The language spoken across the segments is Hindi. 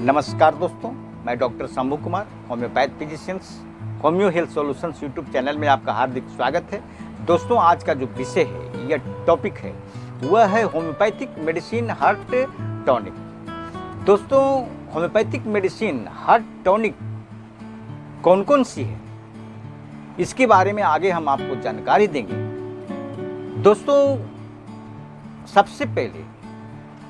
नमस्कार दोस्तों, मैं doctor Shambhu Kumar, homeopath physicians homeo health solutions YouTube channel में आपका हार्दिक स्वागत है। दोस्तों, आज का जो विषय है या टॉपिक है वह है होम्योपैथिक मेडिसिन हार्ट टॉनिक। दोस्तों, होम्योपैथिक मेडिसिन हार्ट टॉनिक कौन कौन सी है, इसके बारे में आगे हम आपको जानकारी देंगे। दोस्तों, सबसे पहले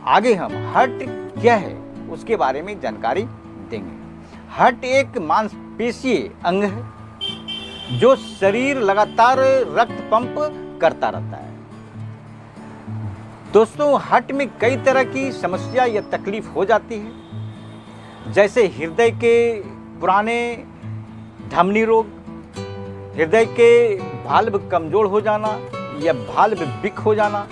आगे हम हार्ट क्या है उसके बारे में जानकारी देंगे। हार्ट एक मांसपेशीय अंग है जो शरीर लगातार रक्त पंप करता रहता है। दोस्तों, हार्ट में कई तरह की समस्या या तकलीफ हो जाती है, जैसे हृदय के पुराने धमनी रोग, हृदय के भाल्व कमजोर हो जाना या भाल्व वीक हो जाना,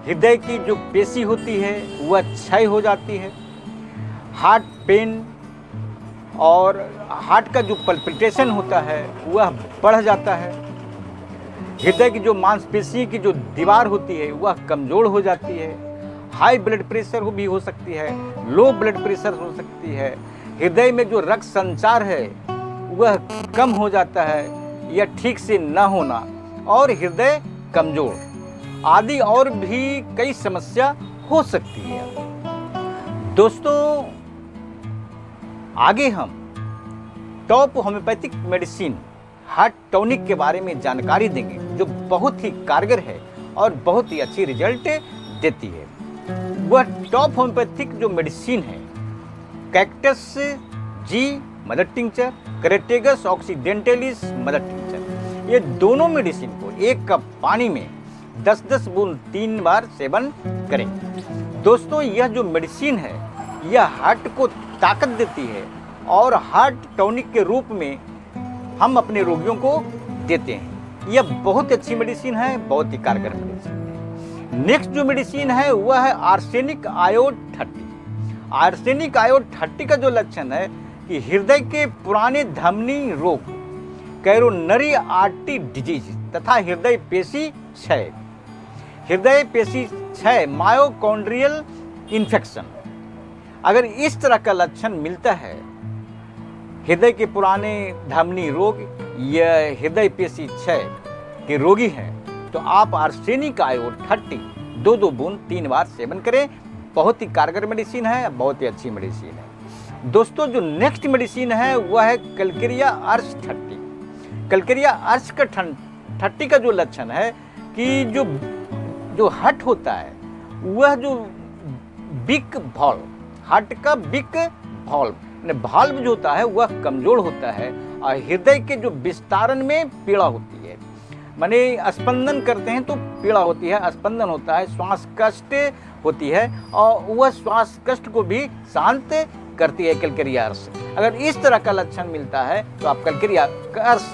हृदय की जो पेशी होती है वह क्षय हो जाती है, हार्ट पेन और हार्ट का जो पल्पिटेशन होता है वह बढ़ जाता है, हृदय की जो मांसपेशी की जो दीवार होती है वह कमज़ोर हो जाती है, हाई ब्लड प्रेशर भी हो सकती है, लो ब्लड प्रेशर हो सकती है, हृदय में जो रक्त संचार है वह कम हो जाता है या ठीक से न होना और हृदय कमज़ोर आदि और भी कई समस्या हो सकती है। दोस्तों, आगे हम top homeopathic medicine heart tonic के बारे में जानकारी देंगे, जो बहुत ही कारगर है और बहुत ही अच्छी रिजल्ट देती है। वह टॉप होम्योपैथिक जो मेडिसिन है cactus G mother tincture, crataegus occidentalis mother tincture, ये दोनों मेडिसिन को एक कप पानी में 10-10 बूंद 3 बार सेवन करें। दोस्तों, यह जो मेडिसिन है यह हार्ट को ताकत देती है और हार्ट टॉनिक के रूप में हम अपने रोगियों को देते हैं। यह बहुत अच्छी मेडिसिन है, बहुत ही कारगर मेडिसिन है। नेक्स्ट जो मेडिसिन है वह है आर्सेनिक आयोड 30। आर्सेनिक आयोड 30 का जो लक्षण है कि हृदय के पुराने धमनी रोग, कैरोनरी आर्टरी डिजीज तथा हृदय पेशी क्षय, हृदय पेशी क्षय, मायोकॉन्ड्रियल इन्फेक्शन, अगर इस तरह का लक्षण मिलता है, हृदय के पुराने धमनी रोग या हृदय पेशी क्षय के रोगी हैं, तो आप आर्सेनिक आयोड 30 2-2 बूंद 3 बार सेवन करें। बहुत ही कारगर मेडिसिन है, बहुत ही अच्छी मेडिसिन है। दोस्तों, जो नेक्स्ट मेडिसिन है वह है कैलकेरिया अर्श 30। कैलकेरिया अर्श का 30 का जो लक्षण है कि जो हार्ट होता है वह जो बिग वॉल्व, हार्ट का बिग वॉल्व भाल्व जो होता है वह कमजोर होता है और हृदय के जो विस्तारण में पीड़ा होती है, माने स्पंदन करते हैं तो पीड़ा होती है, स्पंदन होता है, श्वास कष्ट होती है और वह श्वास कष्ट को भी शांत करती है कैलकेरिया अर्श। अगर इस तरह का लक्षण मिलता है तो आप कैलकेरिया अर्श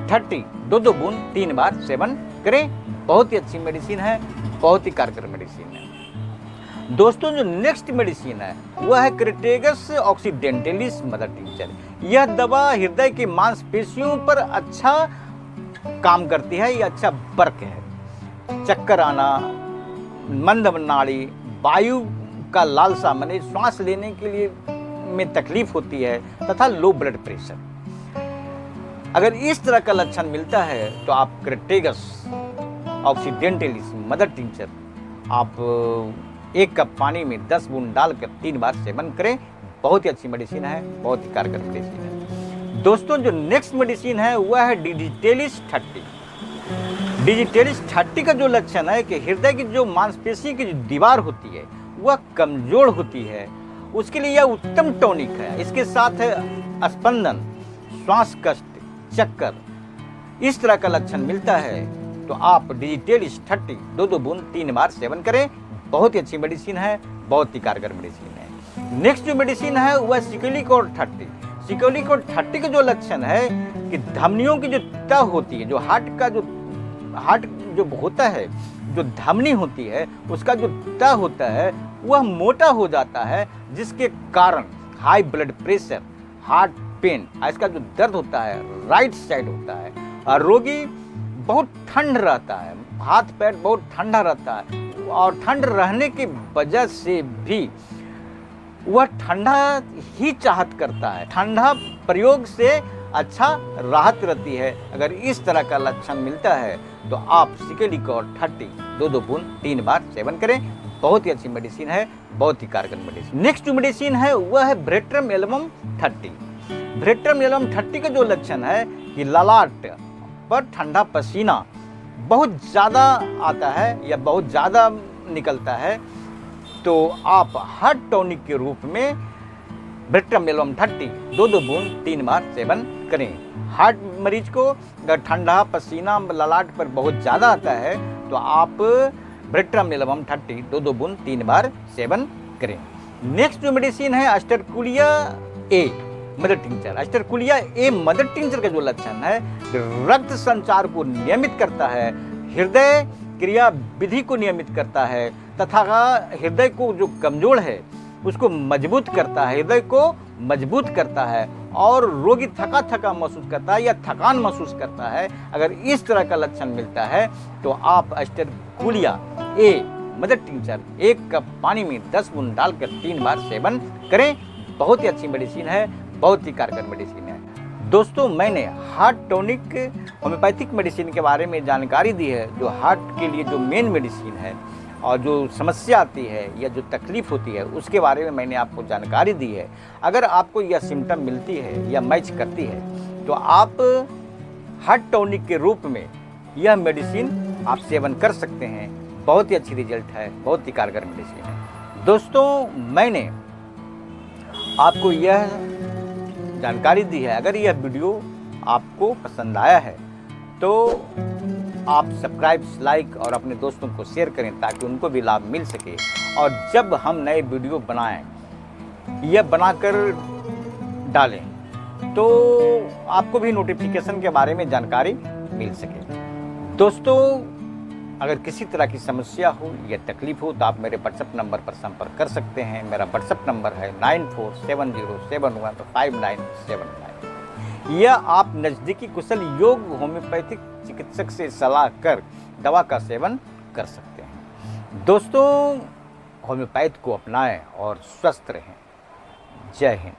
30 2-2 बूंद 3 बार सेवन करें। बहुत ही अच्छी मेडिसिन है, बहुत ही कारगर मेडिसिन है। दोस्तों, जो नेक्स्ट मेडिसिन है वह है कैरेटेगस ऑक्सीडेंटलिस मदर टिंचर। यह दवा हृदय की मांसपेशियों पर अच्छा काम करती है, यह अच्छा वर्क है। चक्कर आना, मंद नाड़ी, वायु का लालसा माने श्वास लेने के लिए में तकलीफ होती है तथा लो ब्लड प्रेशर, अगर इस तरह का लक्षण मिलता है तो आप कैरेटेगस ऑक्सीडेंटलिस मदर टिंचर आप 1 कप पानी में 10 बूंद डालकर 3 बार सेवन करें। बहुत ही अच्छी मेडिसिन है, बहुत ही कारगर मेडिसिन है। दोस्तों, जो नेक्स्ट मेडिसिन है वह है डिजिटेलिस 30। डिजिटेलिस 30 का जो लक्षण है कि हृदय की जो मांसपेशी की जो दीवार होती है वह कमजोर होती है, उसके लिए यह उत्तम टॉनिक है। इसके साथ है स्पंदन, श्वास कष्ट, चक्कर, इस तरह का लक्षण मिलता है तो आप डिजिटेलिस 30 2-2 बूंद 3 बार सेवन करें। बहुत ही अच्छी मेडिसिन है, बहुत ही कारगर मेडिसिन है। नेक्स्ट जो मेडिसिन है वह सिकोलिकोड 30। सिकोलिकोड 30 का जो लक्षण है कि धमनियों की जो तह होती है, जो हार्ट जो होता है, जो धमनी होती है उसका जो तह होता है वह मोटा हो जाता है, जिसके कारण high blood pressure, heart pen, इसका जो दर्द होता है राइट साइड होता है और रोगी बहुत ठंड रहता है, हाथ पैर बहुत ठंडा रहता है और ठंड रहने की वजह से भी वह ठंडा ही चाहत करता है। ठंडा प्रयोग से अच्छा राहत रहती है। अगर इस तरह का लक्षण मिलता है तो आप सिकेलिकॉर 30 2 बूंद 3 बार सेवन करें। बहुत ही अच्छी मेडिसिन है, बहुत ही कारगर मेडिसिन। नेक्स्ट जो मेडिसिन है वह है ब्रेट्रम एल्बम 30। ब्रेट्रम एल्बम 30 का जो लक्षण है कि ललाट पर ठंडा पसीना बहुत ज़्यादा आता है या बहुत ज़्यादा निकलता है, तो आप हार्ट टॉनिक के रूप में ब्रेट्रम एल्बम 30 2 बूंद 3 बार सेवन करें। हार्ट मरीज को अगर ठंडा पसीना ललाट पर बहुत ज़्यादा आता है तो आप ब्रेट्रम एल्बम 30 2 बूंद 3 बार सेवन करें। नेक्स्ट जो मेडिसिन है sterculia A mother tincture. Sterculia A mother tincture का जो लक्षण है रक्त संचार को नियमित करता है, हृदय क्रिया विधि को नियमित करता है तथा हृदय को जो कमजोर है उसको मजबूत करता है, हृदय को मजबूत करता है और रोगी थका थका महसूस करता है या थकान महसूस करता है। अगर इस तरह का लक्षण मिलता है तो आप अस्टरकुलिया ए मदर टिंचर 1 कप पानी में 10 बूंद डालकर 3 बार सेवन करें। बहुत ही अच्छी मेडिसिन है, बहुत ही कारगर मेडिसिन है। दोस्तों, मैंने हार्ट टॉनिक होम्योपैथिक मेडिसिन के बारे में जानकारी दी है, जो हार्ट के लिए जो मेन मेडिसिन है और जो समस्या आती है या जो तकलीफ होती है उसके बारे में मैंने आपको जानकारी दी है। अगर आपको यह सिम्टम मिलती है या मैच करती है तो आप हार्ट टॉनिक के रूप में यह मेडिसिन आप सेवन कर सकते हैं। बहुत ही अच्छी रिजल्ट है, बहुत ही कारगर मेडिसिन है। दोस्तों, मैंने आपको यह जानकारी दी है। अगर यह वीडियो आपको पसंद आया है तो आप सब्सक्राइब, लाइक और अपने दोस्तों को शेयर करें ताकि उनको भी लाभ मिल सके। और जब हम नए वीडियो बनाएं या बनाकर डालें तो आपको भी नोटिफिकेशन के बारे में जानकारी मिल सके। दोस्तों, अगर किसी तरह की समस्या हो या तकलीफ हो तो आप मेरे व्हाट्सएप नंबर पर संपर्क कर सकते हैं। मेरा व्हाट्सएप नंबर है 9470715979। या आप नज़दीकी कुशल योग होम्योपैथिक चिकित्सक से सलाह कर दवा का सेवन कर सकते हैं। दोस्तों, होम्योपैथ को अपनाएं और स्वस्थ रहें। जय हिंद।